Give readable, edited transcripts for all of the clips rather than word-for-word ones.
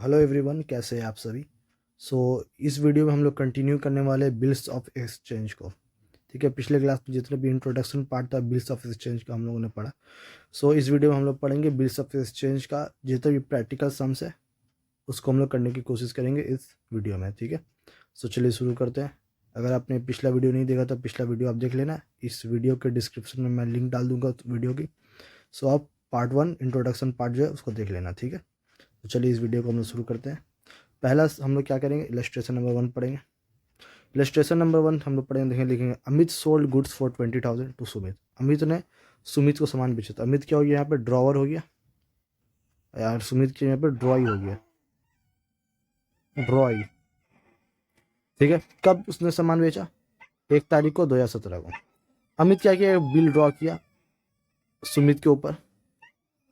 Hello everyone, कैसे हैं आप सभी। इस वीडियो में हम लोग कंटिन्यू करने वाले हैं बिल्स ऑफ एक्सचेंज को। ठीक है, पिछले क्लास में जितने भी इंट्रोडक्शन पार्ट था बिल्स ऑफ एक्सचेंज का हम लोगों ने पढ़ा। इस वीडियो में हम लोग पढ़ेंगे बिल्स ऑफ एक्सचेंज का जितने भी प्रैक्टिकल सम्स है उसको हम लोग करने की कोशिश करेंगे इस वीडियो में। ठीक है, चलिए शुरू करते हैं। अगर आपने पिछला वीडियो नहीं देखा तो पिछला वीडियो आप देख लेना, इस वीडियो के डिस्क्रिप्शन में मैं लिंक डाल दूंगा वीडियो की। आप पार्ट 1 इंट्रोडक्शन पार्ट जो है उसको देख लेना। ठीक है, तो चलिए इस वीडियो को हम लोग शुरू करते हैं। पहला हम लोग क्या करेंगे, इलस्ट्रेशन नंबर 1 पढ़ेंगे। इलस्ट्रेशन नंबर 1 हम लोग पढ़ेंगे, देखेंगे, लिखेंगे Amit sold goods for 20,000 to Sumit. Amit ने सुमित को सामान बेचा। तो अमित क्या हो गया यहाँ पे, ड्रॉवर हो गया यार, सुमित के यहाँ पे ड्रॉई हो गया, ड्रॉई। ठीक है, कब उसने सामान बेचा, 1 तारीख को 2017 को। अमित क्या किया, बिल ड्रॉ किया सुमित के ऊपर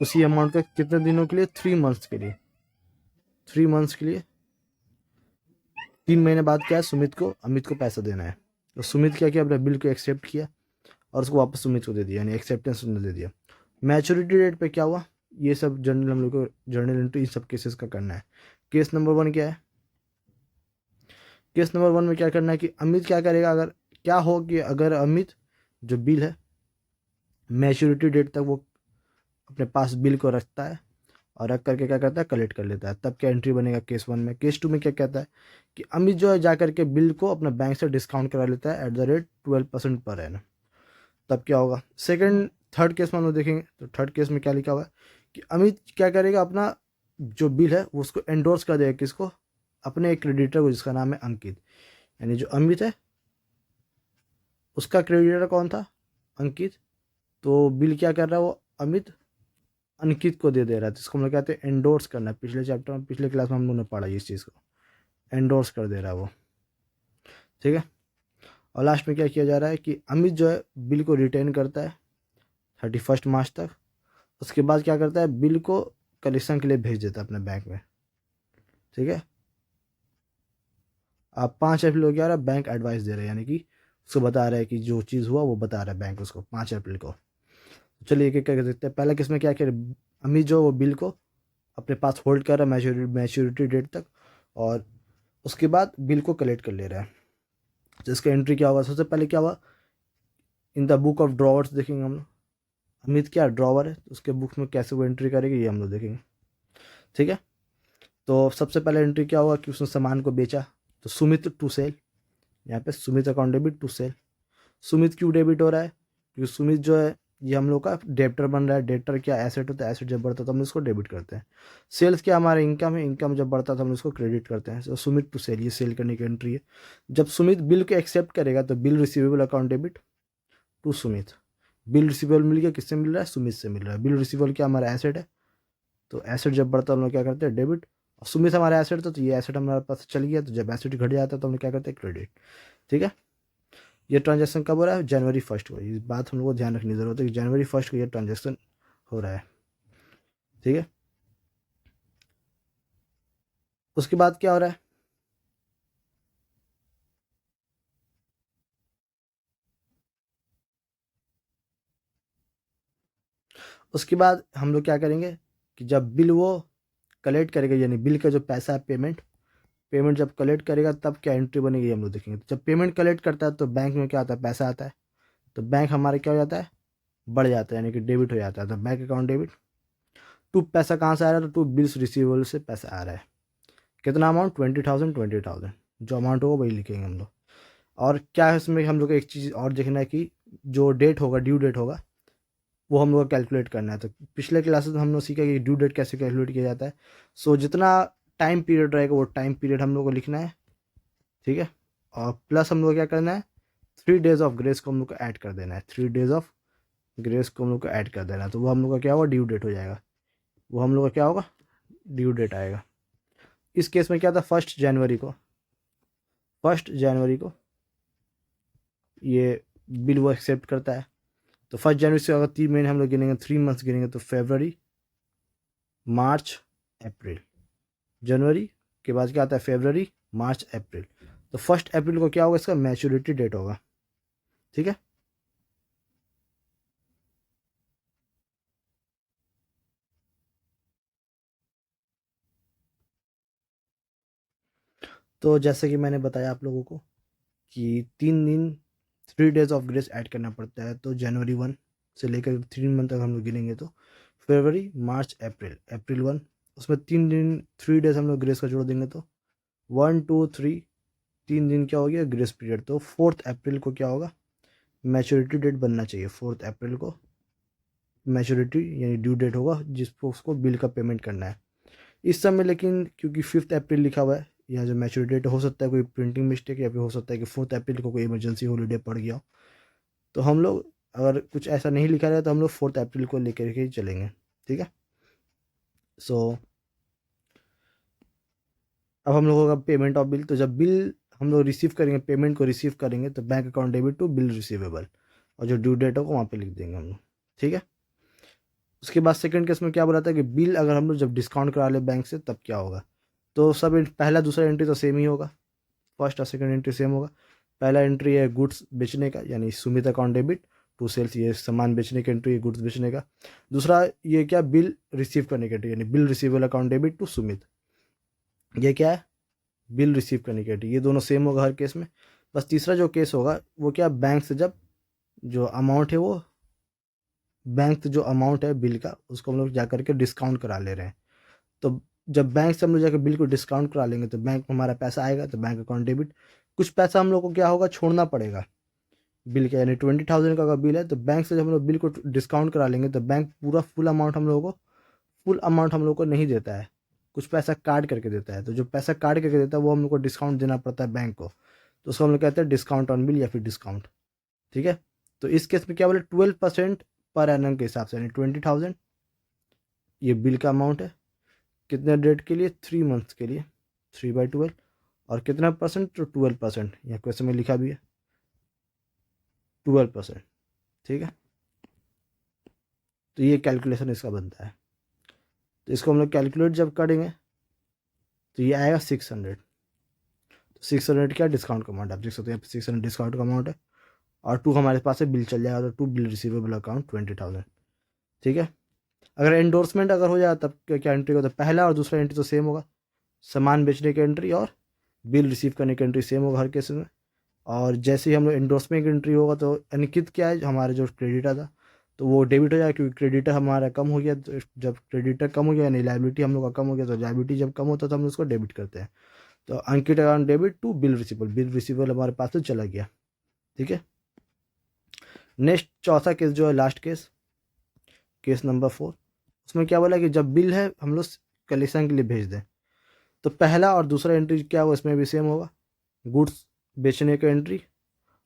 उसी अमाउंट का, कितने दिनों के लिए, 3 मंथ्स के लिए। 3 मंथ्स के लिए 3 महीने बाद क्या है, सुमित को अमित को पैसा देना है। तो सुमित क्या किया, अपने बिल को एक्सेप्ट किया और उसको वापस सुमित को दे दिया, यानी एक्सेप्टेंस उसने दे दिया। मैच्योरिटी डेट पे क्या हुआ, ये सब जनरल हम लोग को जर्नल एंट्री इन सब केसेस का करना है। केस नंबर 1 क्या है, केस नंबर 1 में क्या करना है कि अमित क्या करेगा, अगर क्या हो कि अगर अमित जो बिल है मैच्योरिटी डेट तक वो अपने पास बिल को रखता है और रख करके क्या करता है, कलेक्ट कर लेता है, तब क्या एंट्री बनेगा केस 1 में। केस 2 में क्या कहता है कि अमित जो है जा करके बिल को अपने बैंक से डिस्काउंट करा लेता है @ 12% पर एनम, तब क्या होगा। सेकंड थर्ड केस में हम लोग देखेंगे, तो थर्ड केस में क्या लिखा हुआ है कि अमित क्या करेगा, अपना जो बिल है वो उसको एंडोर्स कर देगा, किसको, अपने एक क्रेडिटर को जिसका नाम है अंकित। यानी जो अमित है उसका क्रेडिटर कौन था, अंकित। तो बिल क्या कर रहा है वो, अमित अंकित को दे रहा है, तो इसको हम लोग कहते हैं एंडोर्स करना। पिछले चैप्टर में, पिछले क्लास में हम लोगों ने पढ़ा इस चीज़ को, एंडोर्स कर दे रहा है वो। ठीक है, और लास्ट में क्या किया जा रहा है कि अमित जो है बिल को रिटेन करता है 31 मार्च तक। उसके बाद क्या करता है, बिल को कलेक्शन के लिए भेज देता है अपने बैंक में। ठीक है, आप 5 अप्रैल को क्या रहा है, बैंक एडवाइस दे रहे हैं, यानी कि उसको बता रहा है कि जो चीज़ हुआ वो बता रहा है बैंक उसको 5 अप्रैल को। तो चलिए एक एक करके देखते हैं। पहला किस में क्या किया, अमित जो वो बिल को अपने पास होल्ड कर रहा है मैच्योरिटी डेट तक, और उसके बाद बिल को कलेक्ट कर ले रहा है। तो इसका एंट्री क्या होगा, सबसे पहले क्या हुआ, in the book of drawers देखेंगे हम लोग। अमित क्या ड्रॉवर है, तो उसके बुक में कैसे वो एंट्री करेंगे ये हम लोग देखेंगे। ठीक है, तो सबसे पहले एंट्री क्या हुआ कि उसने सामान को बेचा, तो सुमित टू सेल, यहाँ पे Sumit account debit to sale. Sumit क्यों डेबिट हो रहा है, क्योंकि सुमित जो है ये हम लोग का डेप्टर बन रहा है। डेप्टर क्या एसेट होता है, एसेट जब बढ़ता है तो हम इसको डेबिट करते हैं। सेल्स क्या हमारा इनकम है, इनकम जब बढ़ता है तो हम इसको क्रेडिट करते हैं। तो सुमित टू सेल, ये सेल करने की एंट्री है। जब सुमित बिल को एक्सेप्ट करेगा तो bill receivable account debit to Sumit. Bill receivable मिल गया, किससे मिल रहा है, सुमित से मिल रहा है। बिल रिसीवेबल क्या हमारा एसेट है, तो एसेट जब बढ़ता है हम लोग क्या करते हैं, डेबिट। और सुमित हमारा एसेट था तो ये एसेट हमारे पास चल गया, तो जब एसेट घट जाता है तो हम लोग क्या करते हैं, क्रेडिट। ठीक है, ये ट्रांजैक्शन कब हो रहा है, जनवरी 1 को। इस बात हम लोग को ध्यान रखने की जरूरत है कि जनवरी 1 को ये ट्रांजैक्शन हो रहा है। ठीक है, उसके बाद क्या हो रहा है, उसके बाद हम लोग क्या करेंगे कि जब बिल वो कलेक्ट करेगा, यानी बिल का जो पैसा है, पेमेंट पेमेंट जब कलेक्ट करेगा तब क्या एंट्री बनेगी हम लोग देखेंगे। तो जब पेमेंट कलेक्ट करता है तो बैंक में क्या आता है, पैसा आता है। तो बैंक हमारे क्या हो जाता है, बढ़ जाता है, यानी कि डेबिट हो जाता है। तो बैंक अकाउंट डेबिट टू, पैसा कहाँ से आ रहा है, तो टू बिल्स रिसीवेबल से पैसा आ रहा है। कितना अमाउंट, 20,000 जो अमाउंट होगा वही लिखेंगे हम लोग। और क्या है इसमें, हम लोग को एक चीज़ और देखना है कि जो डेट होगा, ड्यू डेट होगा, वो हम लोग को कैलकुलेट करना है। तो पिछले क्लासेस में हम लोग सीखा कि ड्यू डेट कैसे कैलकुलेट किया जाता है। जितना टाइम पीरियड रहेगा वो टाइम पीरियड हम लोग को लिखना है। ठीक है, और प्लस हम लोग क्या करना है, 3 डेज ऑफ ग्रेस को हम लोग को ऐड कर देना है। 3 डेज ऑफ ग्रेस को हम लोग को ऐड कर देना है, तो वो हम लोग का क्या होगा, ड्यू डेट हो जाएगा। वो हम लोग का क्या होगा, ड्यू डेट आएगा। इस केस में क्या था, 1 जनवरी को ये बिल वो एक्सेप्ट करता है। तो 1 जनवरी से अगर 3 महीने हम लोग गिनेंगे, 3 मंथ्स गिनेंगे, तो फरवरी, मार्च, अप्रैल। जनवरी के बाद क्या आता है, फरवरी, मार्च, अप्रैल। तो 1 अप्रैल को क्या होगा, इसका मैच्योरिटी डेट होगा। ठीक है, तो जैसे कि मैंने बताया आप लोगों को कि 3 दिन 3 डेज ऑफ ग्रेस ऐड करना पड़ता है। तो जनवरी 1 से लेकर 3 मंथ तक हम लोग गिनेंगे तो फरवरी, मार्च, अप्रैल, अप्रैल 1, उसमें 3 दिन 3 डेज हम लोग ग्रेस का जोड़ देंगे तो 1, 2, 3, 3 दिन क्या हो गया ग्रेस पीरियड। तो 4 अप्रैल को क्या होगा, मैच्योरिटी डेट बनना चाहिए। 4 अप्रैल को मैच्योरिटी यानी ड्यू डेट होगा जिसको उसको बिल का पेमेंट करना है इस समय। लेकिन क्योंकि 5 अप्रैल लिखा हुआ है यहाँ जो मैच्योरिटी डेट, हो सकता है कोई प्रिंटिंग मिस्टेक या फिर हो सकता है कि 4 अप्रैल को कोई इमरजेंसी हॉलीडे पड़ गया हो। तो हम लोग अगर कुछ ऐसा नहीं लिखा रहा तो हम लोग 4 अप्रैल को लेकर के ही चलेंगे, ठीक है। सो अब हम लोगों का पेमेंट ऑफ बिल, तो जब बिल हम लोग रिसीव करेंगे, पेमेंट को रिसीव करेंगे तो bank account debit to bill receivable, और जो ड्यू डेट होगा वहाँ पे लिख देंगे हम लोग, ठीक है। उसके बाद सेकंड केस में क्या बोला था कि बिल अगर हम लोग जब डिस्काउंट करा ले बैंक से तब क्या होगा। तो सब पहला दूसरा एंट्री तो सेम ही होगा, फर्स्ट और सेकंड एंट्री सेम होगा। पहला एंट्री है गुड्स बेचने का यानी Sumit account debit to sales, ये सामान बेचने की एंट्री है गुड्स बेचने का। दूसरा ये क्या बिल रिसीव करने की एंट्री यानी bill receivable account debit to Sumit, ये क्या है बिल रिसीव करने की एंट्री। ये दोनों सेम होगा हर केस में। बस तीसरा जो केस होगा वो क्या, बैंक से जब जो अमाउंट है वो बैंक से जो अमाउंट है बिल का उसको हम लोग जा करके डिस्काउंट करा ले रहे हैं। तो जब बैंक से हम लोग जाकर बिल को डिस्काउंट करा लेंगे तो बैंक में हमारा पैसा आएगा, तो बैंक अकाउंट डेबिट। कुछ पैसा हम लोग को क्या होगा छोड़ना पड़ेगा बिल का, यानी 20,000 का अगर बिल है तो बैंक से जब हम लोग बिल को डिस्काउंट करा लेंगे तो बैंक पूरा फुल अमाउंट हम लोग को नहीं देता है, कुछ पैसा काट करके देता है। तो जो पैसा काट करके देता है वो हम लोग को डिस्काउंट देना पड़ता है बैंक को, तो उसको हम लोग कहते हैं डिस्काउंट ऑन बिल या फिर डिस्काउंट, ठीक है। तो इस केस में क्या बोले 12% पर एनम के हिसाब से, यानी 20,000 ये बिल का अमाउंट है। कितने डेट के लिए, 3 मंथ्स के लिए, 3/12। और कितना परसेंट, तो 12%, यहाँ क्वेश्चन में लिखा भी है 12%, ठीक है। तो ये कैलकुलेशन इसका बनता है। तो इसको हम लोग कैलकुलेट जब करेंगे तो ये आएगा 600। तो 600 क्या डिस्काउंट का अमाउंट, आप देख सकते हैं 600 डिस्काउंट का अमाउंट है। और 2 हमारे पास से बिल चल जाएगा, तो 2 बिल रिसीवेबल अकाउंट 20,000, ठीक है। अगर एंडोर्समेंट अगर हो जाए तब क्या एंट्री होगा, तो पहला और दूसरा एंट्री तो सेम होगा, सामान बेचने की एंट्री और बिल रिसीव करने की एंट्री सेम होगा हर केस में। और जैसे ही हम लोग एंडोर्समेंट की एंट्री होगा तो अनिकित क्या है हमारा जो क्रेडिटर था तो वो डेबिट हो जाएगा, क्योंकि क्रेडिटर हमारा कम हो गया। तो जब क्रेडिटर कम हो गया यानी लाइबिलिटी हम लोग का कम हो गया, तो लाइबिलिटी जब कम होता है तो हम उसको डेबिट करते हैं। तो Ankit account debit to bill receivable, bill receivable हमारे पास से चला गया, ठीक है। नेक्स्ट चौथा केस जो है लास्ट केस, केस नंबर 4, उसमें क्या बोला कि जब बिल है हम लोग कलेक्शन के लिए भेज दें, तो पहला और दूसरा एंट्री क्या होगा इसमें भी सेम होगा, गुड्स बेचने का एंट्री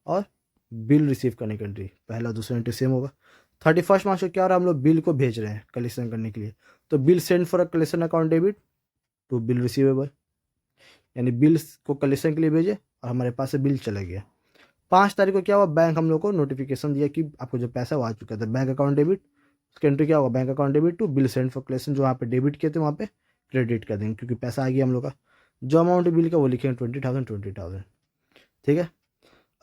और बिल रिसीव करने की एंट्री, पहला दूसरा एंट्री सेम होगा। 31 मार्च को क्या हो रहा है, हम लोग बिल को भेज रहे हैं कलेक्शन करने के लिए, तो bill send for a collection account debit to bill receivable, यानी बिल को कलेक्शन के लिए भेजे और हमारे पास से बिल चला गया। 5 तारीख को क्या हुआ, बैंक हम लोग को नोटिफिकेशन दिया कि आपको जो पैसा वो आ चुका था, बैंक अकाउंट डेबिट, उसकी एंट्री क्या होगा, bank account debit to bill send for collection, जो वहाँ पे डेबिट किए थे वहाँ पे क्रेडिट कर देंगे, क्योंकि पैसा आ गया हम लोग का। जो अमाउंट बिल का वो लिखेंगे 20,000, ठीक है।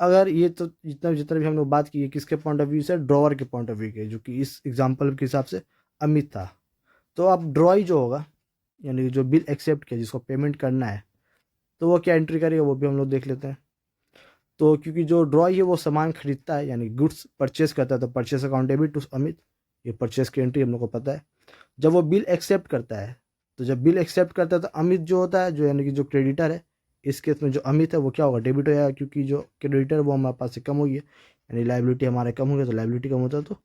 अगर ये तो जितना जितना भी हम लोग बात की है किसके पॉइंट ऑफ व्यू से, ड्रॉवर के पॉइंट ऑफ व्यू के, जो कि इस एग्जांपल के हिसाब से अमित था। तो अब ड्रॉई जो होगा यानी जो बिल एक्सेप्ट किया जिसको पेमेंट करना है, तो वो क्या एंट्री करेगा वो भी हम लोग देख लेते हैं। तो क्योंकि जो ड्रॉई है वो सामान खरीदता है यानी गुड्स परचेस करता है, तो purchase account debit to Amit, ये परचेस की एंट्री हम लोग को पता है। जब वो बिल एक्सेप्ट करता है, तो जब बिल एक्सेप्ट करता है तो अमित जो होता है जो यानी कि जो क्रेडिटर है, इस केस में जो अमित है वो क्या होगा डेबिट हो जाएगा, क्योंकि जो क्रेडिटर वो हमारे पास से कम हुई है, यानी लाइबिलिटी हमारे कम हो गया, तो लाइबिलिटी कम होता है तो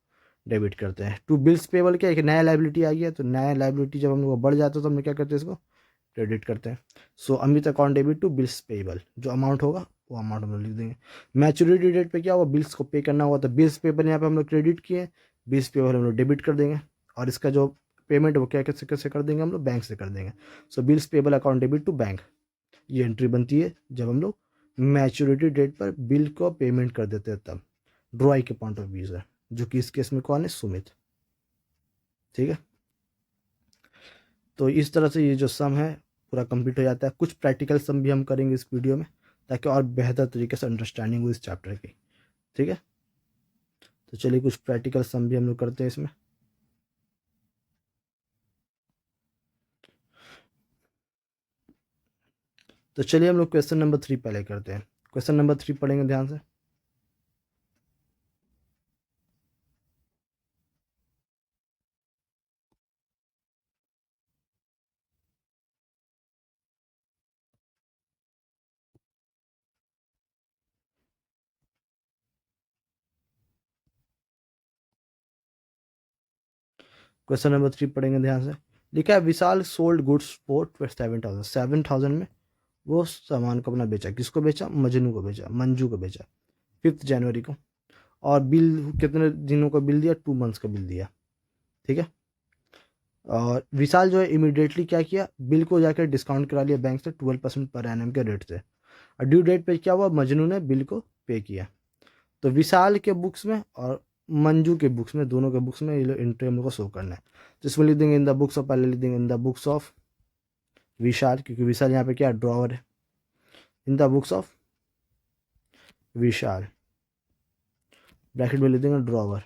डेबिट करते हैं। टू बिल्स पेबल क्या है, एक नया लाइबिलिटी आई है, तो नया लाइबिलिटी जब हम लोग बढ़ जाता है तो हम लोग क्या करते हैं इसको क्रेडिट करते हैं। So Amit account debit to bills payable, जो अमाउंट होगा वो अमाउंट हम लोग लिख देंगे। मैच्योरिटी डेट पे क्या होगा, बिल्स को पे करना होगा, तो बिल्स पेबल यहाँ पे हम लोग क्रेडिट किए, बिल्स पेबल हम लोग डेबिट कर देंगे। और इसका जो पेमेंट वो क्या कैसे कैसे कर देंगे हम लोग, बैंक से कर देंगे। So bills payable account debit to bank, ये एंट्री बनती है जब हम लोग मैच्योरिटी डेट पर बिल को पेमेंट कर देते हैं तब, ड्रॉई के पॉइंट ऑफ व्यू से, जो कि इस केस में कौन है, सुमित, ठीक है। तो इस तरह से ये जो सम है पूरा कंप्लीट हो जाता है। कुछ प्रैक्टिकल सम भी हम करेंगे इस वीडियो में ताकि और बेहतर तरीके से अंडरस्टैंडिंग हो इस चैप्टर की, ठीक है। तो चलिए कुछ प्रैक्टिकल सम भी हम लोग करते हैं इसमें। तो चलिए हम लोग क्वेश्चन नंबर 3 पहले करते हैं। क्वेश्चन नंबर 3 पढ़ेंगे ध्यान से। क्वेश्चन नंबर 3 पढ़ेंगे ध्यान से। लिखा है विशाल सोल्ड गुड्स फॉर 7,000 में वो सामान को अपना बेचा। किसको बेचा? मजनू को बेचा, मंजू को बेचा 5 जनवरी को। और बिल कितने दिनों का बिल दिया? 2 मंथ्स का बिल दिया। ठीक है। और विशाल जो है इमीडिएटली क्या किया, बिल को जाकर डिस्काउंट करा लिया बैंक से 12% पर एनम के रेट से। और ड्यू डेट पे क्या हुआ, मजनू ने बिल को पे किया। तो विशाल के बुक्स में और मंजू के बुक्स में, दोनों के बुक्स में ये एंट्री हम लोग को शो करना है। तो इसमें लिख देंगे इन द बुक्स ऑफ, पहले लिख देंगे इन द बुक्स ऑफ विशाल, क्योंकि विशाल यहाँ पे क्या ड्रॉवर है। In the books of Vishal, bracket में लिख देंगे ड्रॉवर।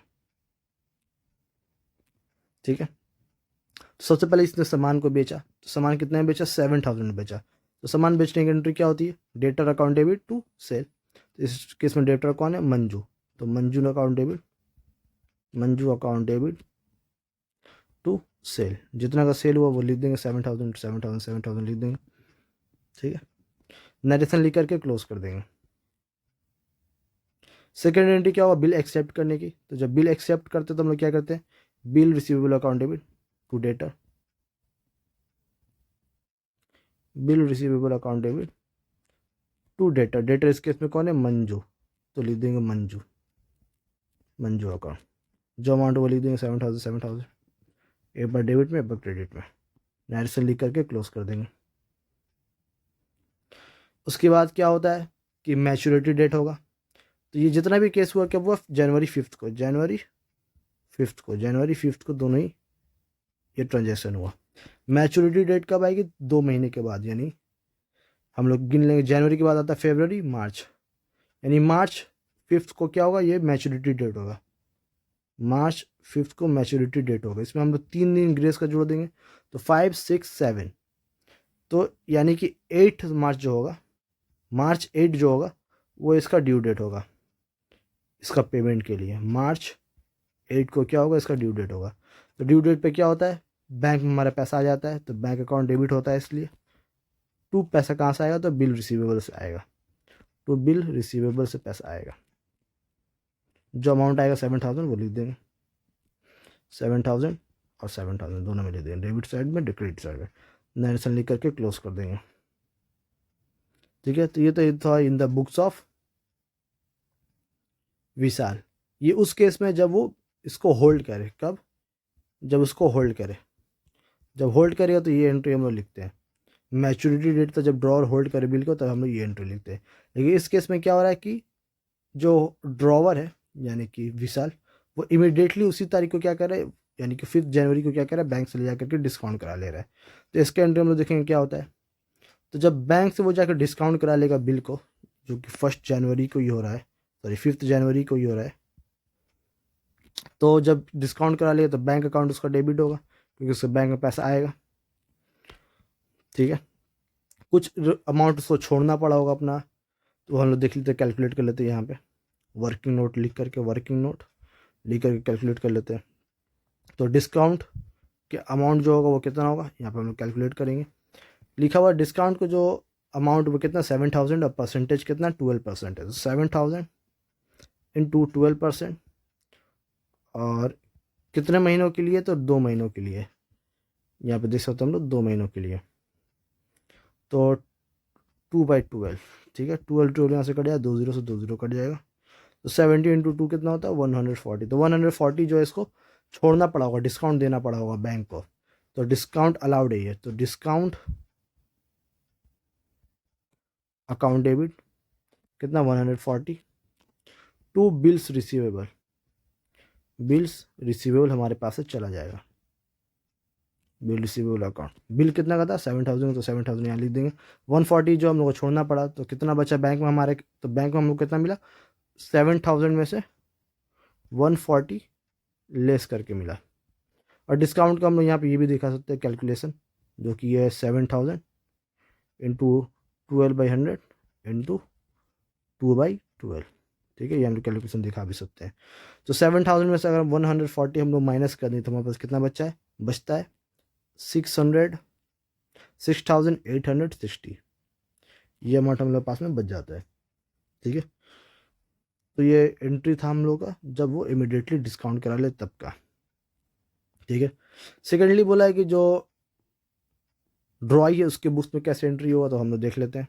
ठीक है। तो सबसे पहले इसने सामान को बेचा। तो सामान कितने में बेचा? 7,000 में बेचा। तो सामान बेचने की एंट्री क्या होती है? Debtor account debit to sale. तो इस केस में डेटर कौन है? मंजू। तो Manju account debit, Manju account debit to sale. जितना का सेल हुआ वो लिख देंगे 7,000 7,000 7,000 लिख देंगे। ठीक है। नरेशन लिख करके क्लोज कर देंगे। सेकेंड एंट्री क्या हुआ? बिल एक्सेप्ट करने की। तो जब बिल एक्सेप्ट करते तो हम लोग क्या करते हैं? Bill receivable account debit to debtor, bill receivable account debit to debtor. Debtor इस केस में कौन है? मंजू। तो लिख देंगे मंजू, मंजू अकाउंट। जो अमाउंट वो लिख देंगे 7,000 7,000, एक बार डेबिट में एक बार क्रेडिट में। नरेशन लिख करके क्लोज कर देंगे। उसके बाद क्या होता है कि मैच्योरिटी डेट होगा। तो ये जितना भी केस हुआ क्या हुआ? जनवरी 5 को, जनवरी 5 को दोनों ही ये ट्रांजेक्शन हुआ। मैच्योरिटी डेट कब आएगी? 2 महीने के बाद, यानी हम लोग गिन लेंगे। जनवरी के बाद आता है फरवरी, मार्च, यानी मार्च 5 को क्या होगा? ये मैच्योरिटी डेट होगा। मार्च 5 को मैच्योरिटी डेट होगा। इसमें हम लोग 3 दिन ग्रेस का जोड़ देंगे, तो 5 6 7। तो यानी कि 8 मार्च जो होगा, मार्च 8 जो होगा वो इसका ड्यू डेट होगा, इसका पेमेंट के लिए। मार्च 8 को क्या होगा? इसका ड्यू डेट होगा। तो ड्यू डेट पे क्या होता है? बैंक में हमारा पैसा आ जाता है, तो बैंक अकाउंट डेबिट होता है। इसलिए टू पैसा कहाँ से आएगा? तो बिल रिसीवेबल से आएगा। टू बिल रिसीवेबल से पैसा आएगा। जो अमाउंट आएगा 7,000 वो लिख देंगे, 7,000 और 7,000 दोनों में लिख देंगे, डेबिट साइड में क्रेडिट साइड में। नरेशन लिख करके क्लोज कर देंगे। ठीक है। तो ये था इन द बुक्स ऑफ विशाल। ये उस केस में जब वो इसको होल्ड करे। कब? जब उसको होल्ड करे। जब होल्ड करेगा तो ये एंट्री हम लोग लिखते हैं। मैच्योरिटी डेट तो जब ड्रॉवर होल्ड करे बिल को, तब हम लोग ये एंट्री लिखते हैं। लेकिन इस केस में क्या हो रहा है कि जो ड्रॉवर है यानी कि विशाल, वो इमिडिएटली उसी तारीख को क्या कर रहा है, यानी कि 5 जनवरी को क्या कर रहा है? बैंक से ले जाकर के डिस्काउंट करा ले रहा है। तो इसके एंट्री हम लोग देखेंगे क्या होता है। तो जब बैंक से वो जाकर डिस्काउंट करा लेगा बिल को, जो कि 1 जनवरी को ही हो रहा है, सॉरी 5 जनवरी को ही हो रहा है, तो जब डिस्काउंट करा लेगा तो बैंक अकाउंट उसका डेबिट होगा, क्योंकि उसके बैंक में पैसा आएगा। ठीक है। कुछ अमाउंट उसको छोड़ना पड़ा होगा अपना, तो हम लोग देख लेते हैं, कैलकुलेट कर लेते हैं। यहाँ पे वर्किंग नोट लिख करके, वर्किंग नोट लिख करके कैलकुलेट कर लेते हैं। तो डिस्काउंट के अमाउंट जो होगा वो कितना होगा, यहाँ पे हम लोग कैलकुलेट करेंगे। लिखा हुआ डिस्काउंट को जो अमाउंट वो कितना? 7,000 और परसेंटेज कितना? 12% है। तो 7,000 इंटू 12%, और कितने महीनों के लिए? तो 2 महीनों के लिए। यहाँ पे देख सकते हैं हम लोग 2 महीनों के लिए। तो 2/12, ठीक है। 12 यहाँ से कट जाएगा, 2 0 से 2 0 कट जाएगा। तो 70 इंटू 2 कितना होता है? 140। तो 140 जो है इसको छोड़ना पड़ा होगा, डिस्काउंट देना पड़ा होगा बैंक को। तो डिस्काउंट अलाउड है ये। तो डिस्काउंट अकाउंट डेबिट कितना? 140 to bills receivable. Bills receivable हमारे पास से चला जाएगा। बिल रिसीवेबल अकाउंट, बिल कितना का था? 7,000, तो 7,000 यहाँ लिख देंगे। 140 जो हम लोग को छोड़ना पड़ा, तो कितना बचा बैंक में हमारे? तो बैंक में हम लोग कितना मिला? 7,000 में से 140 लेस करके मिला। और डिस्काउंट का हम लोग यहाँ पे ये भी दिखा सकते हैं कैलकुलेशन, जो कि ये है 7,000 इंटू 12/100 इंटू 2/12, ठीक है, ये हम लोग कैलकुलेशन दिखा भी सकते हैं। तो 7,000 में से अगर 140 हम लोग माइनस कर दें तो हमारे पास कितना बचता है 6,860, ये अमाउंट हम लोग पास में बच जाता है, ठीक है। तो ये एंट्री था हम लोग का जब वो इमिडिएटली डिस्काउंट करा ले तब का, ठीक है। सेकेंडली बोला है कि जो ड्रॉई है उसके बुक्स में कैसे एंट्री होगा, तो हम लोग देख लेते हैं।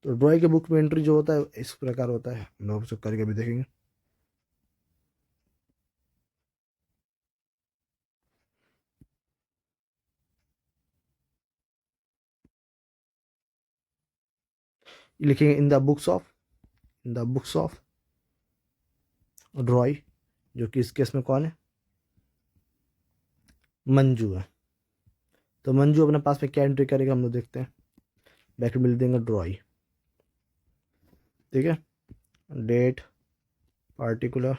तो ड्रॉई के बुक में एंट्री जो होता है इस प्रकार होता है, हम लोग उसको करके भी देखेंगे। लिखेंगे इन द बुक्स ऑफ ड्रॉई, जो कि इस केस में कौन है, मंजू है। तो मंजू अपने पास में क्या एंट्री करेगा हम लोग देखते हैं। बैक मिल देंगे ड्रॉई, ठीक है, date particular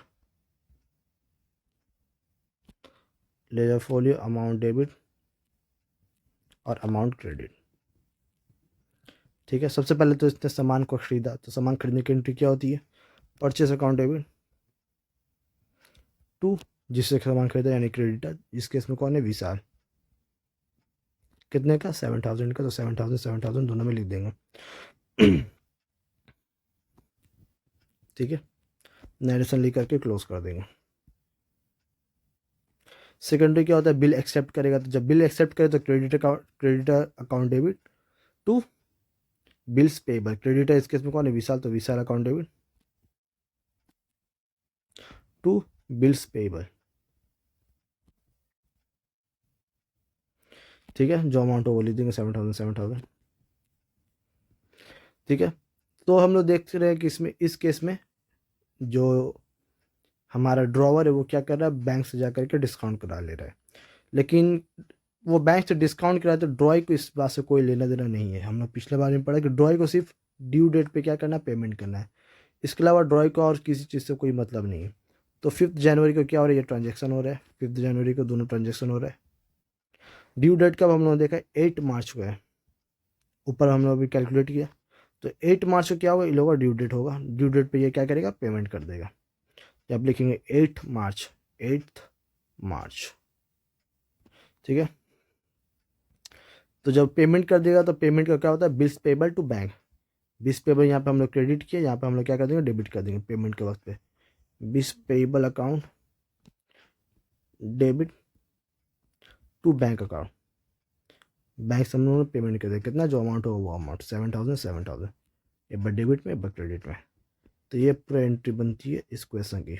ledger folio amount debit और अमाउंट क्रेडिट, ठीक है। सबसे पहले तो इसने सामान को खरीदा, तो सामान खरीदने की एंट्री क्या होती है, परचेस अकाउंट डेबिट टू जिससे सामान खरीदा यानी क्रेडिटर, इस केस में कौन है, विशाल। कितने का, 7,000 का, तो 7,000 दोनों में लिख देंगे ठीक है, नरेशन लिख करके क्लोज कर देंगे। सेकेंडरी क्या होता है, बिल एक्सेप्ट करेगा, तो जब बिल एक्सेप्ट करे तो creditor account debit to bills payable, creditor इस केस में कौन है, विशाल, तो Vishal account debit to bills payable, ठीक है। जो अमाउंट हो वो लिख देंगे 7,000, ठीक है। तो हम लोग देख रहे हैं कि इसमें इस केस में जो हमारा ड्रॉवर है वो क्या कर रहा है, बैंक से जा करके डिस्काउंट करा ले रहा है, लेकिन वो बैंक से डिस्काउंट कराए तो ड्रॉय को इस बात से कोई लेना देना नहीं है। हम लोग पिछले बार में पढ़ा कि ड्रॉय को सिर्फ ड्यू डेट पे क्या करना है, पेमेंट करना है। इसके अलावा ड्रॉय को और किसी चीज़ से कोई मतलब नहीं है। तो 5 जनवरी को क्या हो रहा है, ये ट्रांजेक्शन हो रहा है, 5 जनवरी को दोनों ट्रांजेक्शन हो रहा है। ड्यू डेट कब हम लोगों ने देखा है, 8 मार्च को है, ऊपर हम लोग अभी कैलकुलेट किया। तो 8 मार्च को क्या होगा, इन लोगों का ड्यू डेट होगा, ड्यू डेट पे ये क्या करेगा, पेमेंट कर देगा। जब लिखेंगे 8 मार्च, ठीक है। तो जब पेमेंट कर देगा तो पेमेंट का क्या होता है, bills payable to bank, bills payable यहाँ पे हम लोग क्रेडिट किए, यहाँ पे हम लोग क्या कर देंगे, डेबिट कर देंगे पेमेंट के वक्त पे, bills payable account debit to bank account, bank से हम लोग पेमेंट कर देंगे, कितना जो अमाउंट होगा वो अमाउंट 7,000, एक बार डेबिट में एक बार क्रेडिट में। तो ये पूरा एंट्री बनती है इस क्वेश्चन की,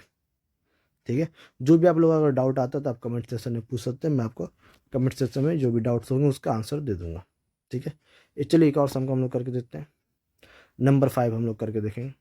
ठीक है। जो भी आप लोगों का अगर डाउट आता है तो आप कमेंट सेक्शन में पूछ सकते हैं, मैं आपको कमेंट सेक्शन में जो भी डाउट्स होंगे उसका आंसर दे दूंगा, ठीक है। चलिए एक और सम को हम लोग करके देखते हैं। नंबर 5 हम लोग करके देखेंगे।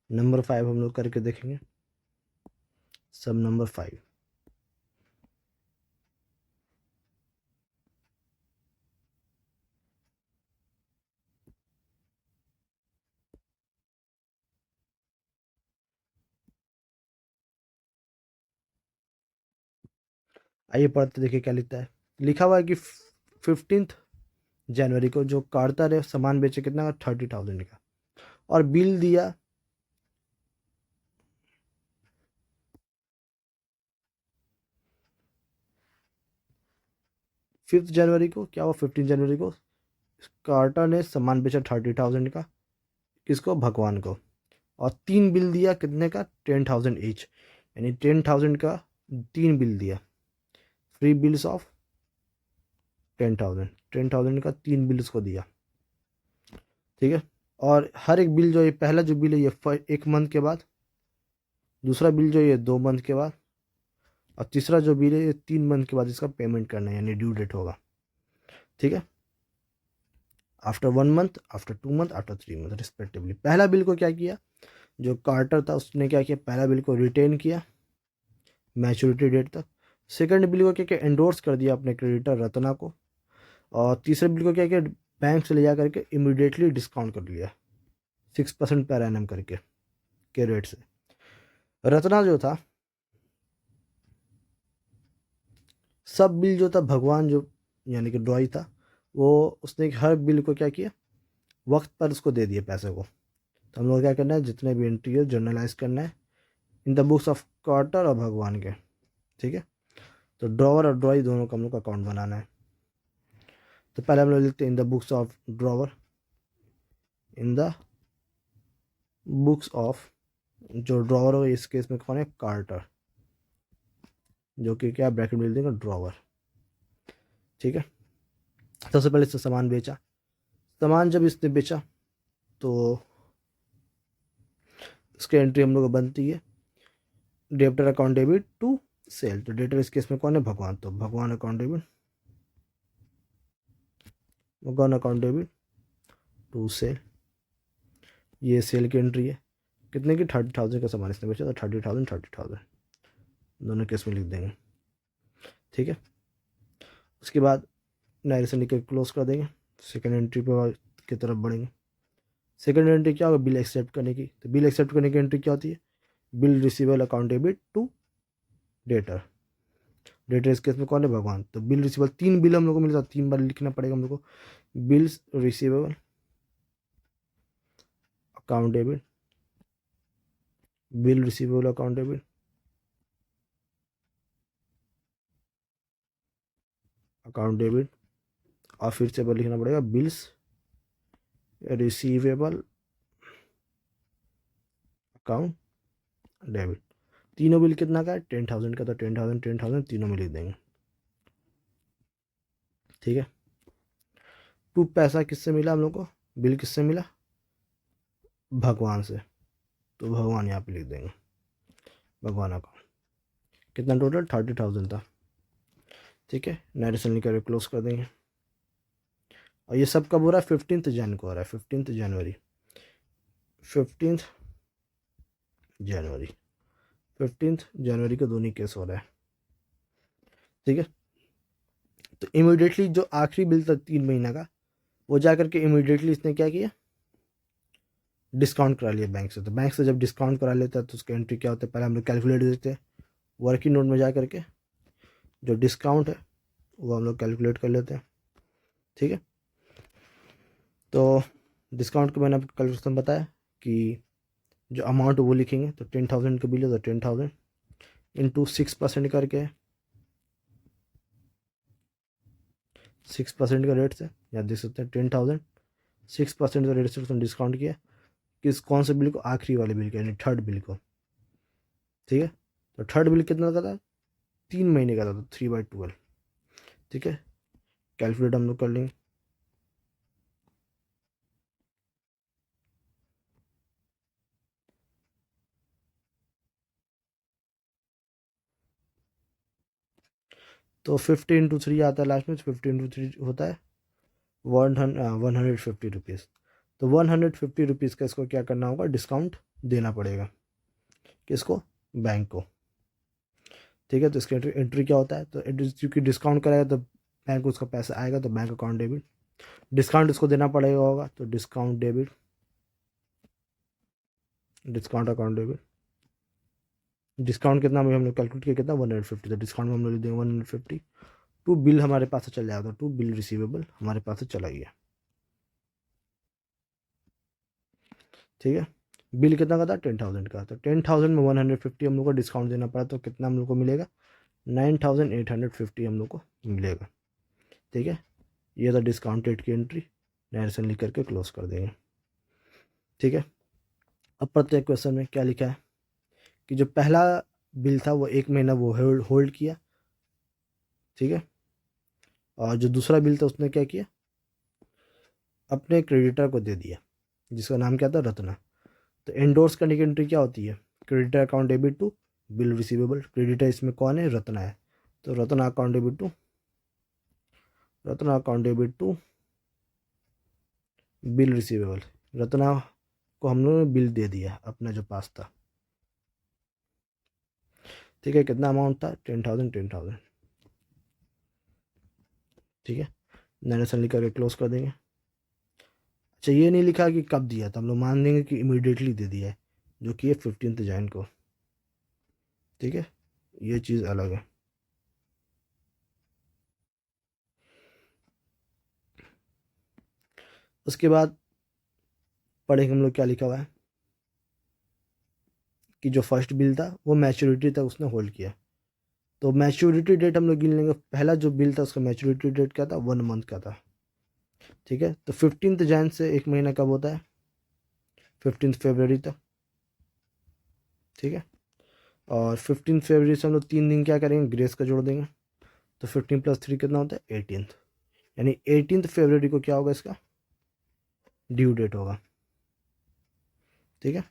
नंबर 5 हम लोग करके देखेंगे। सम नंबर 5, आइए पढ़ते देखिए क्या लिखता है। लिखा हुआ है कि 15 जनवरी को जो कार्टर है सामान बेचे कितना का, 30,000 का, और बिल दिया 5 जनवरी को, क्या हुआ 15 जनवरी को कार्टर ने सामान बेचा 30,000 का, किसको, भगवान को, और 3 बिल दिया कितने का, 10,000 ईच, यानी 10,000 का 3 बिल दिया, फ्री बिल्स ऑफ 10,000 का 3 बिल्स को दिया, ठीक है। और हर एक बिल जो ये पहला जो बिल है ये 1 मंथ के बाद, दूसरा बिल जो ये 2 मंथ के बाद, और तीसरा जो बिल है ये 3 मंथ के बाद इसका पेमेंट करना है, यानी ड्यू डेट होगा। ठीक है, after 1 month, after 2 month, after 3 month respectively. पहला बिल को क्या किया, जो कार्टर था उसने क्या किया, पहला बिल को रिटेन किया मैच्योरिटी डेट तक। सेकंड बिल को क्या किया, एंडोर्स कर दिया अपने क्रेडिटर रत्ना को। और तीसरे बिल को क्या किया, बैंक से ले जा करके इमीडिएटली डिस्काउंट कर लिया 6% पर एनम करके के रेट से। रत्ना जो था, सब बिल जो था भगवान जो यानी कि ड्रॉई था, वो उसने हर बिल को क्या किया, वक्त पर उसको दे दिए पैसे को। तो हम लोग क्या करना है, जितने भी एंट्री है जर्नलाइज करना है in the books of quarter और भगवान के। ठीक है, तो ड्रॉवर और ड्रॉई दोनों का हम लोग का अकाउंट बनाना है। तो पहले हम लोग लिखते हैं in the books of drawer, in the books of, जो ड्रॉवर हो इस केस में कौन है, कार्टर, जो कि क्या ब्रैकेट में देंगे ड्रॉवर। ठीक है, सबसे पहले इससे सामान बेचा। सामान जब इसने बेचा तो इसकी एंट्री हम लोग को बनती है debtor account debit to sale. तो डेबिटर इस केस में कौन है, भगवान, तो Bhagwan account debit, Bhagwan account debit to sale. ये सेल की एंट्री है, कितने की, 30,000 का सामान इसने बेचा, तो 30,000 दोनों केस में लिख देंगे। ठीक है, उसके बाद नरेशन लिख कर क्लोज कर देंगे। सेकंड एंट्री पे की तरफ बढ़ेंगे। सेकंड एंट्री क्या होगा, बिल एक्सेप्ट करने की। तो बिल एक्सेप्ट करने की एंट्री क्या होती है, bill receivable account debit to debtor. Debtor इस केस में कौन है, भगवान, तो बिल रिसीवेबल, 3 बिल हम लोग को मिलता है, 3 बार लिखना पड़ेगा हम लोग को। Bills receivable account debit, bill receivable account debit, account debit, और फिर से लिखना पड़ेगा बिल्स रिसीवेबल अकाउंट डेबिट। तीनों बिल कितना का है, 10,000 का, तो 10,000 तीनों में लिख देंगे। ठीक है, टू पैसा किससे मिला हम लोग को, बिल किससे मिला, भगवान से, तो भगवान यहाँ पे लिख देंगे, भगवान अकाउंट। कितना टोटल, 30,000 था। ठीक है, नरेशन लिख क्लोज कर देंगे। और ये सब कब हो रहा है, 15 जन को हो रहा है, 15 जनवरी, 15 जनवरी, 15 जनवरी को दोनों केस हो रहा है। ठीक है, तो इमीडिएटली जो आखिरी बिल था 3 महीना का, वो जा करके इमीडिएटली इसने क्या किया, डिस्काउंट करा लिया बैंक से। तो बैंक से जब डिस्काउंट करा लेता है तो उसका एंट्री क्या होता है, पहले हम लोग कैलकुलेट देते हैं वर्किंग नोट में जा करके, जो डिस्काउंट है वो हम लोग कैलकुलेट कर लेते हैं। ठीक है, तो डिस्काउंट को मैंने आपको कैलकुलेशन बताया कि जो अमाउंट वो लिखेंगे, तो 10,000 का बिल है तो 10,000 इंटू 6% करके, 6% का रेट से, या देख सकते हैं 10,000 6% का रेट से उसने डिस्काउंट किया किस, कौन से बिल को, आखिरी वाले बिल को, यानी थर्ड बिल को। ठीक है, तो थर्ड बिल कितना का था, 3 महीने का था, तो 3/12। ठीक है, कैलकुलेट हम लोग कर लेंगे। तो 50 × 3 आता है लास्ट में, 50 × 3 होता है 150 रुपीज़। तो 150 रुपीज़ का इसको क्या करना होगा, डिस्काउंट देना पड़ेगा, किसको, बैंक को। ठीक है, तो इसका एंट्री क्या होता है, तो क्योंकि डिस्काउंट कराएगा तो बैंक को उसका पैसा आएगा, तो बैंक अकाउंट डेबिट, डिस्काउंट उसको देना पड़ेगा होगा, तो discount debit, discount account debit. Discount कितना में हम लोग कैलकुलेट किया, कितना 150, तो डिस्काउंट में हम लोग लिख देंगे 150। टू बिल हमारे पास से चल जाएगा, टू बिल रिसीवेबल हमारे पास से चला गया। ठीक है, बिल कितना का था, 10,000 का, तो 10,000 में 150 हम लोग को डिस्काउंट देना पड़ा, तो कितना हम लोग को मिलेगा, 9,850 हम लोग को मिलेगा। ठीक है, ये था डिस्काउंट रेट की एंट्री, नरेशन लिख करके क्लोज कर देंगे। ठीक है, अब प्रत्येक क्वेश्चन में क्या लिखा है कि जो पहला बिल था वो 1 महीना वो होल्ड किया। ठीक है, और जो दूसरा बिल था उसने क्या किया, अपने क्रेडिटर को दे दिया, जिसका नाम क्या था, रत्ना। तो एंडोर्स करने की एंट्री क्या होती है, creditor account debit to bill receivable. Creditor इसमें कौन है, रत्ना है, तो Ratna account debit to Ratna account debit to bill receivable. Ratna को हम लोगों ने बिल दे दिया अपना जो पास था, ठीक है। कितना अमाउंट था? 10,000 10,000, ठीक है। नरेशन लिख करके क्लोज कर देंगे। अच्छा, ये नहीं लिखा कि कब दिया, तो हम लोग मान देंगे कि इमीडिएटली दे दिया है, जो कि है 15 जैन को, ठीक है। ये चीज़ अलग है। उसके बाद पढ़ेंगे हम लोग क्या लिखा हुआ है कि जो फर्स्ट बिल था वो मैच्योरिटी तक उसने होल्ड किया। तो मैच्योरिटी डेट हम लोग गिन लेंगे। पहला जो बिल था उसका मैच्योरिटी डेट क्या था? 1 मंथ का था, ठीक है। तो 15 जैन से एक महीना कब होता है? 15 फरवरी तक, ठीक है। और 15 फरवरी से हम लोग 3 दिन क्या करेंगे? ग्रेस का जोड़ देंगे। तो 15 + 3 कितना होता है? 18, यानी 18 फरवरी को क्या होगा? इसका ड्यू डेट होगा, ठीक है।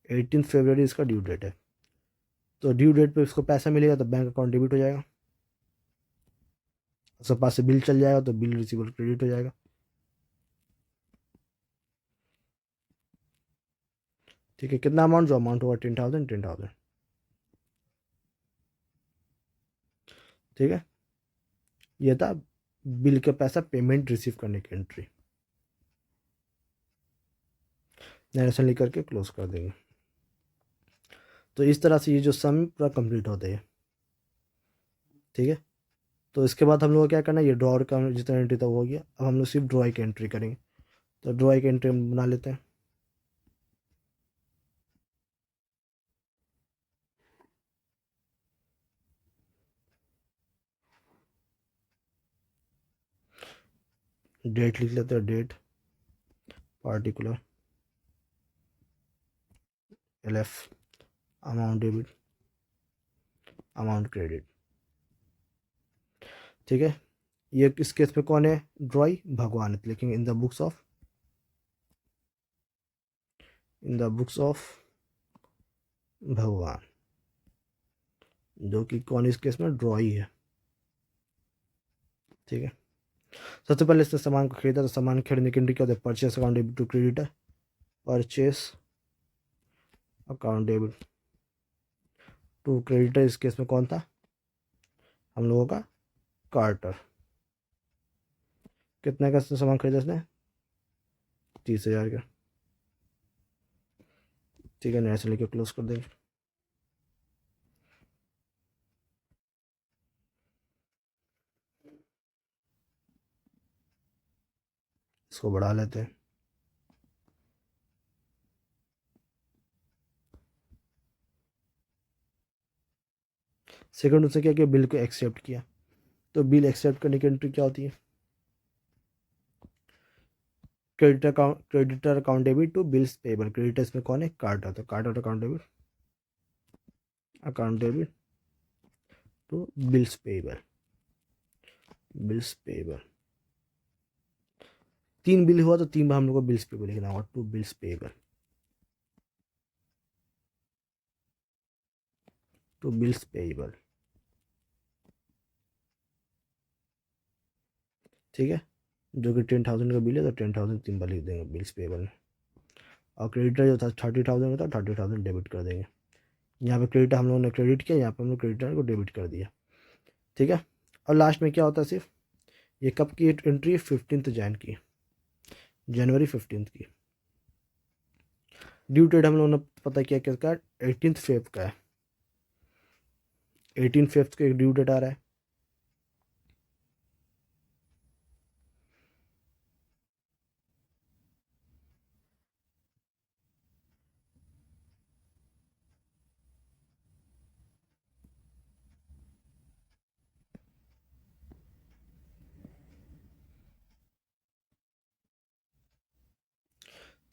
18 फरवरी इसका ड्यू डेट है। तो ड्यू डेट पे उसको पैसा मिलेगा तो बैंक अकाउंट डेबिट हो जाएगा। उसके पास से बिल चल जाएगा तो बिल रिसीवेबल क्रेडिट हो जाएगा, ठीक है। कितना अमाउंट? जो अमाउंट होगा 10,000 10,000, ठीक है। ये था बिल का पैसा पेमेंट रिसीव करने की एंट्री। नरेशन लिख करके क्लोज कर देंगे। तो इस तरह से ये जो सम पूरा कंप्लीट होते हैं, ठीक है। तो इसके बाद हम लोग को क्या करना है? ये ड्रॉर का जितना एंट्री था वो हो गया। अब हम लोग सिर्फ ड्रॉई की एंट्री करेंगे। तो ड्रॉई की एंट्री हम बना लेते हैं। डेट लिख लेते हैं, date particular LF, amount debit, amount credit, ठीक है। ये किस केस में कौन है? ड्रॉई भगवान है, लिखेंगे इन द बुक्स ऑफ भगवान, जो कि कौन इस केस में? ड्रॉई है, ठीक है। सबसे पहले इसने सामान को खरीदा, तो सामान खरीदने की एंट्री क्या होता है? Purchase account debit to creditor, purchase account debit to creditor. इस केस में कौन था? हम लोगों का कार्टर। कितने का सामान खरीदा इसने? 30,000 का, ठीक है। नया से लेके क्लोज कर देंगे। इसको बढ़ा लेते हैं। सेकंड उसने क्या किया? बिल को एक्सेप्ट किया। तो बिल एक्सेप्ट करने की एंट्री क्या होती है? Creditor account debit to bills payable. Creditor इसमें कौन है? कार्टर। तो Carter account debit to bills payable, bills payable. 3 bill हुआ तो 3 बार हम लोग को बिल्स पेबल लिखना होगा। To bills payable, to bills payable, ठीक है। जो कि 10,000 का बिल है तो 10,000 3 बार लिख देंगे बिल्स पेबल में। और क्रेडिटर जो था 30,000 का था, 30,000 डेबिट कर देंगे। यहाँ पे क्रेडिटर हम लोगों ने क्रेडिट किया, यहाँ पे हम लोग क्रेडिटर को डेबिट कर दिया, ठीक है। और लास्ट में क्या होता है? सिर्फ ये कब की एंट्री है? 15 की, जनवरी 15 की। ड्यू डेट हम लोगों ने पता किया किसका? 18 फेब का है। 18 फेब का एक ड्यू डेट आ रहा है।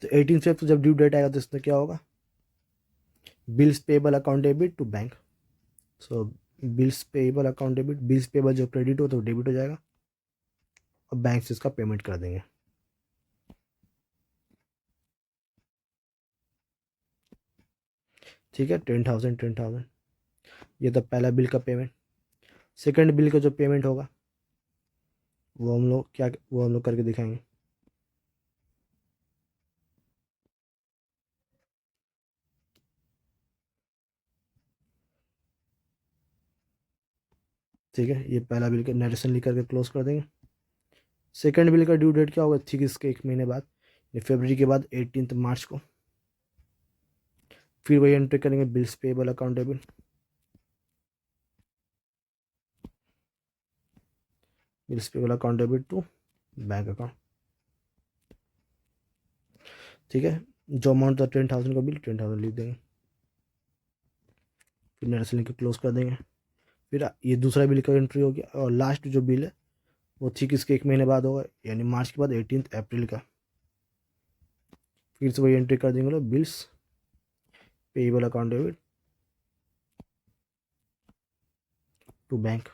तो 18 फेब को जब ड्यू डेट आएगा तो इसमें क्या होगा? Bills payable account debit to bank. So bills payable account debit, bills payable जो क्रेडिट हो तो डेबिट हो जाएगा और बैंक से इसका पेमेंट कर देंगे, ठीक है। 10,000 10,000, ये तो पहला बिल का पेमेंट। सेकंड बिल का जो पेमेंट होगा वो हम लोग करके दिखाएंगे। ठीक है, ये पहला बिल का नरेशन लिख करके क्लोज कर देंगे। सेकंड बिल का ड्यू डेट क्या होगा, ठीक इसके 1 महीने बाद, फरवरी के बाद 18 मार्च को। फिर वही एंट्री करेंगे, bills payable account debit, bills payable account debit to bank account. ठीक है, जो अमाउंट था 10,000 का बिल 10,000 लिख देंगे, फिर नरेशन लिख के क्लोज कर देंगे। फिर ये दूसरा बिल का एंट्री हो गया, और लास्ट जो बिल है वो ठीक इसके 1 महीने बाद होगा, यानी मार्च के बाद 18 अप्रैल का। फिर से वही एंट्री कर देंगे लोग, bills payable account debit to bank.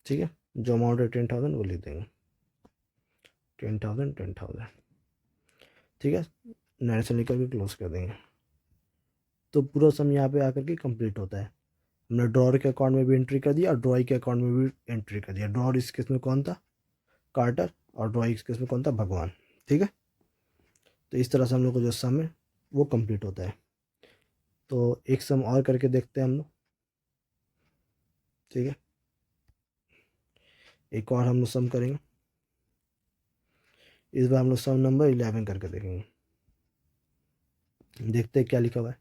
ठीक है, जो अमाउंट है 10,000 वो लिख देंगे, 10,000 10,000। ठीक है, नरेशन लिख करके क्लोज कर देंगे। तो पूरा सम यहाँ पे आकर के कंप्लीट होता है। हमने ड्रॉर के अकाउंट में भी एंट्री कर दिया और ड्रॉई के अकाउंट में भी एंट्री कर दिया। ड्रॉर इस केस में कौन था, कार्टर, और ड्रॉई इस केस में कौन था, भगवान। ठीक है, तो इस तरह से हम लोग को जो सम है वो कंप्लीट होता है। तो एक सम और करके देखते हैं हम लोग। ठीक है, एक और हम लोग सम करेंगे। इस बार हम लोग सम नंबर 11 करके देखेंगे, देखते हैं क्या लिखा हुआ है।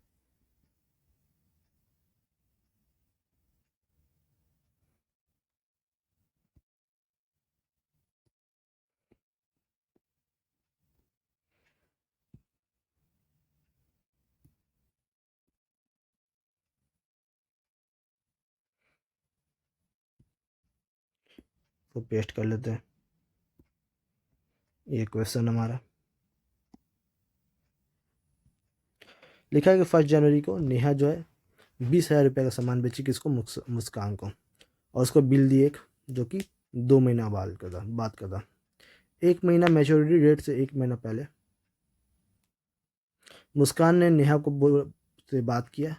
तो पेस्ट कर लेते हैं, ये क्वेश्चन हमारा लिखा है कि 1 जनवरी को नेहा जो है 20,000 रुपये का सामान बेची किसको, मुस्कान को, और उसको बिल दी एक, जो कि 2 महीना बाद का था। 1 महीना मैच्योरिटी डेट से 1 महीना पहले मुस्कान ने नेहा से बात किया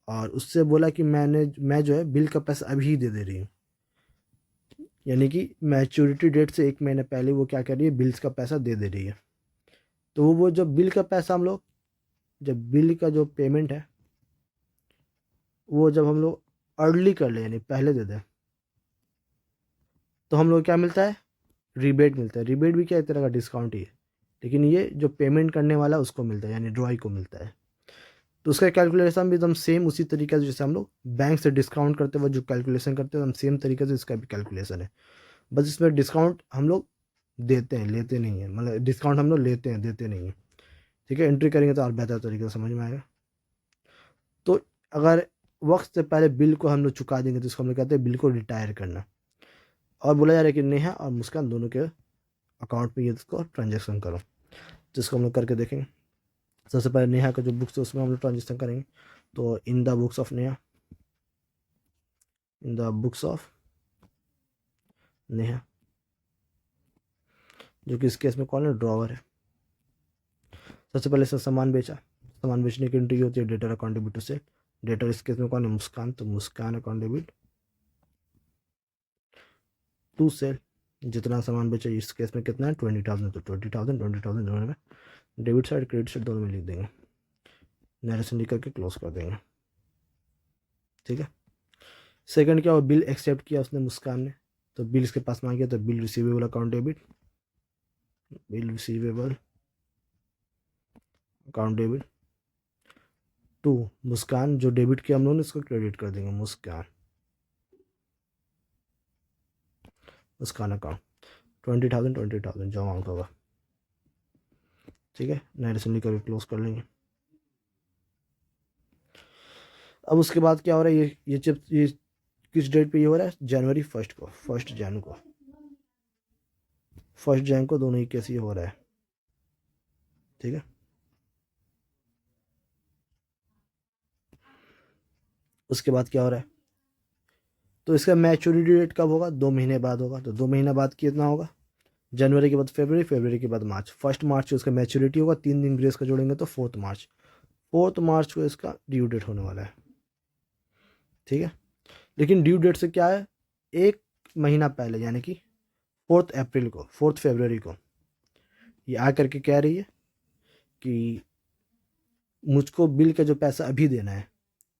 और उससे बोला कि मैं जो है बिल का पैसा अभी ही दे दे रही हूँ। यानी कि मैच्योरिटी डेट से 1 महीने पहले वो क्या कर रही है, बिल्स का पैसा दे दे रही है। तो वो जब बिल का पैसा हम लोग, जब बिल का जो पेमेंट है वो जब हम लोग अर्ली कर ले, यानी पहले दे दें, तो हम लोग क्या मिलता है, रिबेट मिलता है। रिबेट भी क्या एक तरह का डिस्काउंट ही है, लेकिन ये जो पेमेंट करने वाला उसको मिलता है, यानी ड्रॉई को मिलता है। तो उसका कैलकुलेशन भी एकदम सेम उसी तरीके से जैसे हम लोग बैंक से डिस्काउंट करते हुए जो कैलकुलेशन करते हैं, हम सेम तरीके से इसका भी कैलकुलेशन है। बस इसमें डिस्काउंट हम लोग देते हैं, लेते नहीं हैं, मतलब डिस्काउंट हम लोग लेते हैं, देते नहीं हैं। ठीक है, एंट्री करेंगे तो और बेहतर तरीके से समझ में आएगा। तो अगर वक्त से पहले बिल को हम लोग चुका देंगे तो इसको हम लोग कहते हैं बिल को रिटायर करना। और बोला जा रहा है कि नेहा और मुस्कान दोनों के अकाउंट में ये इसको ट्रांजेक्शन करो, जिसको हम लोग करके देखेंगे। सबसे पहले नेहा का जो बुक्स है उसमें हम लोग ट्रांजेक्शन करेंगे। तो in the books of Neha, in the books of Neha, जो कि इस केस में कौन है, ड्रॉवर है। सबसे पहले इसने सामान बेचा, सामान बेचने की एंट्री होती है debtor account debit to sale. Debtor इस केस में कौन है, मुस्कान, तो Muskan account debit to sale. जितना सामान बेचा इस केस में कितना है, 20,000, तो 20,000 दोनों में डेबिट साइड क्रेडिट साइड दोनों में लिख देंगे, नरेशन लिख करके क्लोज कर देंगे। ठीक है, सेकंड क्या हुआ, बिल एक्सेप्ट किया उसने मुस्कान ने, तो बिल इसके पास में आ गया, तो bill receivable account debit, bill receivable account debit to Muskan, जो डेबिट किया हम लोगों ने इसको क्रेडिट कर देंगे, मुस्कान, मुस्कान अकाउंट 20,000 जो अमाउंट होगा। ठीक है, नरेशन लिख करके क्लोज कर लेंगे। अब उसके बाद क्या हो रहा है, ये किस डेट पे ये हो रहा है, जनवरी 1 को, 1 जन को, 1 जन को दोनों ही केस ये हो रहा है। ठीक है, उसके बाद क्या हो रहा है, तो इसका मैच्योरिटी डेट कब होगा, 2 महीने बाद होगा। तो 2 महीने बाद कितना होगा, जनवरी के बाद फरवरी, फरवरी के बाद मार्च। 1 मार्च को इसका मैच्योरिटी होगा, 3 दिन ग्रेस का जोड़ेंगे तो 4 मार्च, 4 मार्च को इसका ड्यू डेट होने वाला है। ठीक है, लेकिन ड्यू डेट से क्या है, एक महीना पहले यानी कि 4 अप्रैल को, 4 फरवरी को ये आ करके कह रही है कि मुझको बिल का जो पैसा अभी देना है,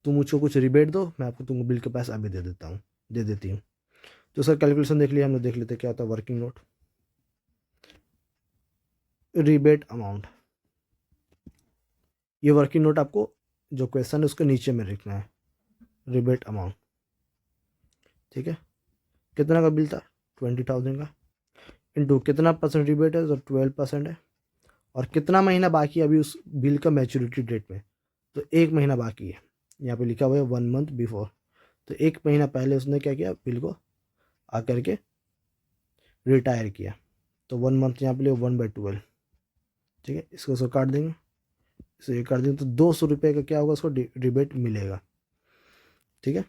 तुम मुझको कुछ रिबेट दो, मैं आपको तुमको बिल का पैसा अभी दे देती हूँ। तो सर कैलकुलेशन देख लिया हम लोग, देख लेते क्या होता है वर्किंग नोट रिबेट अमाउंट। ये वर्किंग नोट आपको जो क्वेश्चन है उसके नीचे में लिखना है, रिबेट अमाउंट। ठीक है, कितना का बिल था 20,000 का, इंटू कितना परसेंट रिबेट है तो 12% है, और कितना महीना बाकी है अभी उस बिल का मैच्योरिटी डेट में, तो 1 महीना बाकी है। यहाँ पे लिखा हुआ है 1 मंथ बिफोर, तो 1 महीना पहले उसने क्या किया, बिल को आकर के रिटायर किया। तो 1 मंथ यहाँ पे लिखा 1/12। ठीक है, इसको उसको काट देंगे, इसे ये काट देंगे तो 200 रुपये का क्या होगा, उसको रिबेट मिलेगा। ठीक है,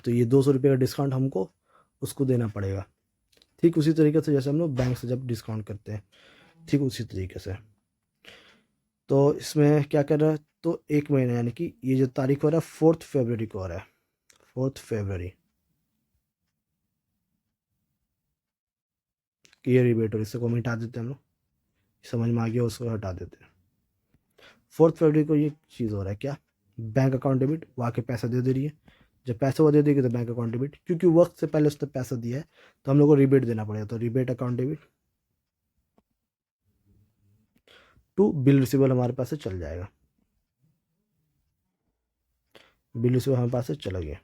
तो ये 200 रुपये का डिस्काउंट हमको उसको देना पड़ेगा। ठीक उसी तरीके से जैसे हम लोग बैंक से जब डिस्काउंट करते हैं, ठीक उसी तरीके से। तो इसमें क्या कर रहा है, तो 1 महीना यानी कि ये जो तारीख हो रहा है 4 फरवरी को हो रहा है, 4 फरवरी की ये रिबेट, और इससे को हम हटा देते हैं हम लोग, समझ में आ गया, उसको हटा देते हैं। 4 फरवरी को ये चीज़ हो रहा है क्या, बैंक अकाउंट डेबिट, वो आके पैसा दे रही है। जब पैसा वो दे देगी तो बैंक अकाउंट डेबिट, क्योंकि वक्त से पहले उसने पैसा दिया है तो हम लोग को रिबेट देना पड़ेगा, तो rebate account debit to bill receivable हमारे पास से चल जाएगा, बिल रिसीवेबल हमारे पास से चला गया।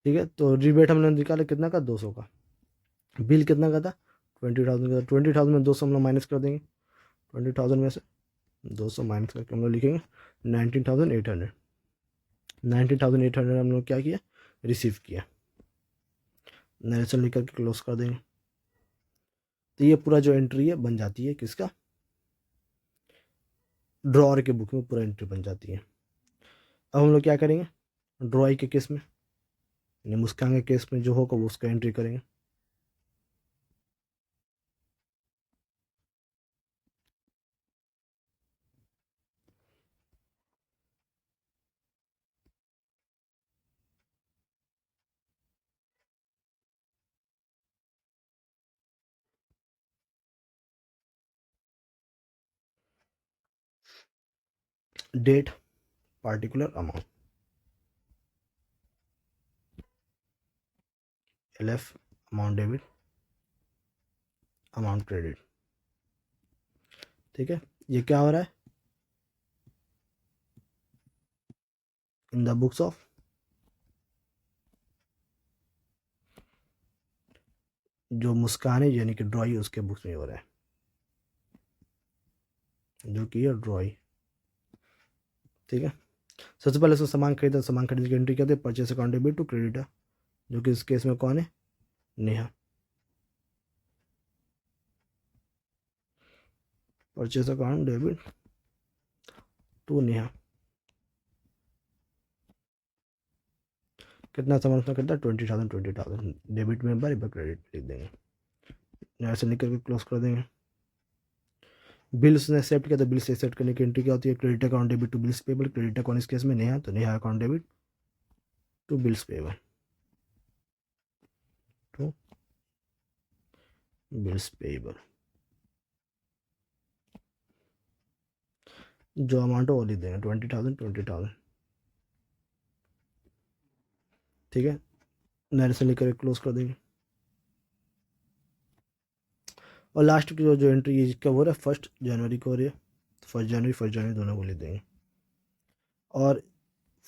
ठीक है, तो रिबेट हमने निकाला कितना का, 200 का। बिल कितना का था, 20,000 का। 20,000 में 200 हम लोग माइनस कर देंगे, 20,000 में से 200 माइनस करके हम लोग लिखेंगे 19,800। 19,800 हम लोग क्या किया, रिसीव किया, नरेशन लिख करके क्लोज कर देंगे। तो ये पूरा जो एंट्री है बन जाती है किसका, ड्रॉअर के बुक में पूरा एंट्री बन जाती है। अब हम लोग क्या करेंगे, ड्रॉई के केस में यानी मुस्कान के केस में जो होगा वो उसका एंट्री करेंगे। Date, particular amount, LF amount debit, amount credit. ठीक है, ये क्या हो रहा है, इन द बुक्स ऑफ जो मुस्कान है यानी कि ड्रॉई, उसके बुक्स में हो रहा है, जो कि है ड्रॉई। ठीक है, सबसे पहले उसको सामान खरीदा, सामान खरीदने की एंट्री करते, purchase account debit to creditor, जो कि इस केस में कौन है, Neha. Purchase account debit to Neha, कितना सामान उसने खरीदा, 20,000, 20,000 डेबिट में बार क्रेडिट लिख देंगे, यहाँ से लिख करके क्लोज कर देंगे। बिल्स ने एक्सेप्ट किया तो बिल्स एक्सेप्ट करने की एंट्री क्या होती है, credit account debit to bills payable, credit account इस केस में नेहा, तो Neha account debit to bills payable, to bills payable. जो अमाउंट है वो लिख देंगे 20,000, 20,000। ठीक है, नरेशन लिख कर क्लोज कर देंगे। और लास्ट की जो एंट्री ये कब हो रहा है, 1 जनवरी को हो रही है, तो 1 जनवरी दोनों को लिख देंगे। और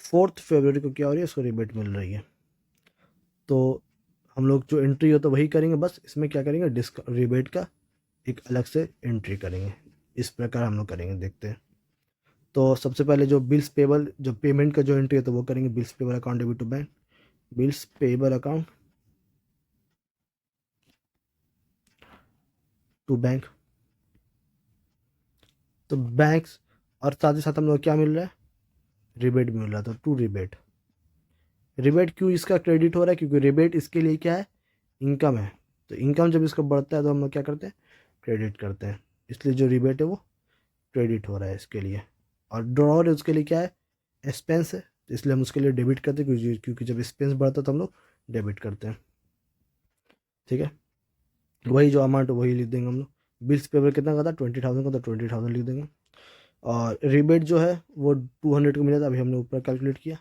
4 फरवरी को क्या हो रही है, उसको रिबेट मिल रही है, तो हम लोग जो एंट्री हो तो वही करेंगे, बस इसमें क्या करेंगे, रिबेट का एक अलग से एंट्री करेंगे। इस प्रकार हम लोग करेंगे, देखते हैं। तो सबसे पहले जो बिल्स पेबल, जो पेमेंट का जो एंट्री है तो वो करेंगे, bills payable account debit to bank, bills payable account to bank, तो बैंक्स, और साथ ही साथ हम लोग क्या मिल रहा है, रिबेट मिल रहा था, टू रिबेट। रिबेट क्यों इसका क्रेडिट हो रहा है, क्योंकि रिबेट इसके लिए क्या है, इनकम है, तो इनकम जब इसका बढ़ता है तो हम लोग क्या करते हैं, क्रेडिट करते हैं, इसलिए जो रिबेट है वो क्रेडिट हो रहा है इसके लिए। और ड्रॉअर उसके लिए क्या है, एक्सपेंस है, तो इसलिए हम उसके लिए डेबिट करते हैं, क्योंकि जब एक्सपेंस बढ़ता है तो हम लोग डेबिट करते हैं। ठीक है, वही जो अमाउंट वही लिख देंगे हम लोग। बिल्स पेपर कितना का था, 20,000 का, तो 20,000 लिख देंगे। और रिबेट जो है वो 200 का मिला था, अभी हमने ऊपर कैलकुलेट किया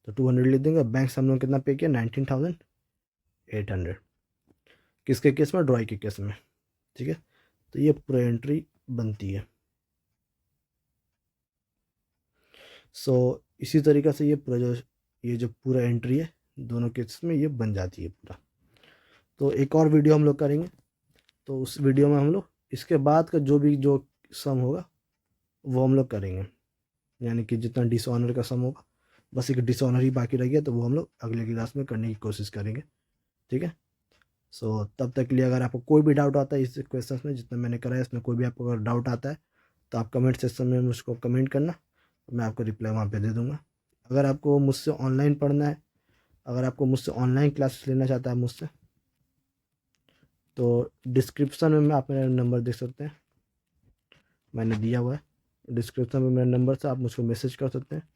तो 200 लिख देंगे। बैंक से हम लोग कितना पे किया, 19,800। किसके केस में, ड्रॉई के केस में। ठीक है, तो ये पूरा एंट्री बनती है। सो इसी तरीक़े से ये जो पूरा एंट्री है दोनों केस में ये बन जाती है पूरा। तो एक और वीडियो हम लोग करेंगे, तो उस वीडियो में हम लोग इसके बाद का जो सम होगा वो हम लोग करेंगे, यानी कि जितना डिसऑनर का सम होगा, बस एक डिसऑनर ही बाकी रह गया, तो वो हम लोग अगले क्लास में करने की कोशिश करेंगे। ठीक है, सो तब तक के लिए अगर आपको कोई भी डाउट आता है इस क्वेश्चन में जितना मैंने करा है, इसमें कोई भी आपको अगर डाउट आता है तो आप कमेंट सेक्शन में मुझको कमेंट करना, मैं आपको रिप्लाई वहाँ पे दे दूँगा। अगर आपको मुझसे ऑनलाइन पढ़ना है, अगर आपको मुझसे ऑनलाइन क्लासेस लेना चाहता है मुझसे, तो डिस्क्रिप्शन में आप मेरा नंबर देख सकते हैं, मैंने दिया हुआ है डिस्क्रिप्शन में मेरा नंबर से, आप मुझको मैसेज कर सकते हैं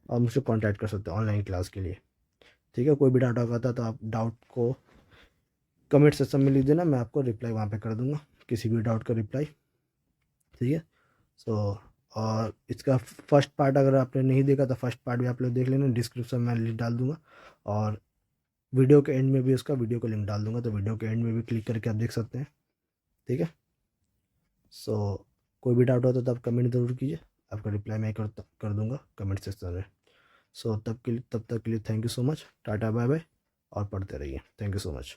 और मुझसे कांटेक्ट कर सकते हैं ऑनलाइन क्लास के लिए। ठीक है, कोई भी डाउट आता है तो आप डाउट को कमेंट सेक्शन में लिख देना, मैं आपको रिप्लाई वहाँ पे कर दूँगा, किसी भी डाउट का रिप्लाई। ठीक है, सो और इसका फर्स्ट पार्ट अगर आपने नहीं देखा तो फर्स्ट पार्ट भी आप लोग देख लेना, डिस्क्रिप्शन में लिंक डाल दूँगा, और वीडियो के एंड में भी उसका वीडियो का लिंक डाल दूँगा, तो वीडियो के एंड में भी क्लिक करके आप देख सकते हैं। ठीक है, सो कोई भी डाउट होता तो आप कमेंट ज़रूर कीजिए, आपका रिप्लाई मैं कर दूँगा कमेंट सेक्शन में। सो तब तक के लिए thank you so much, tata bye bye, और पढ़ते रहिए। Thank you so much.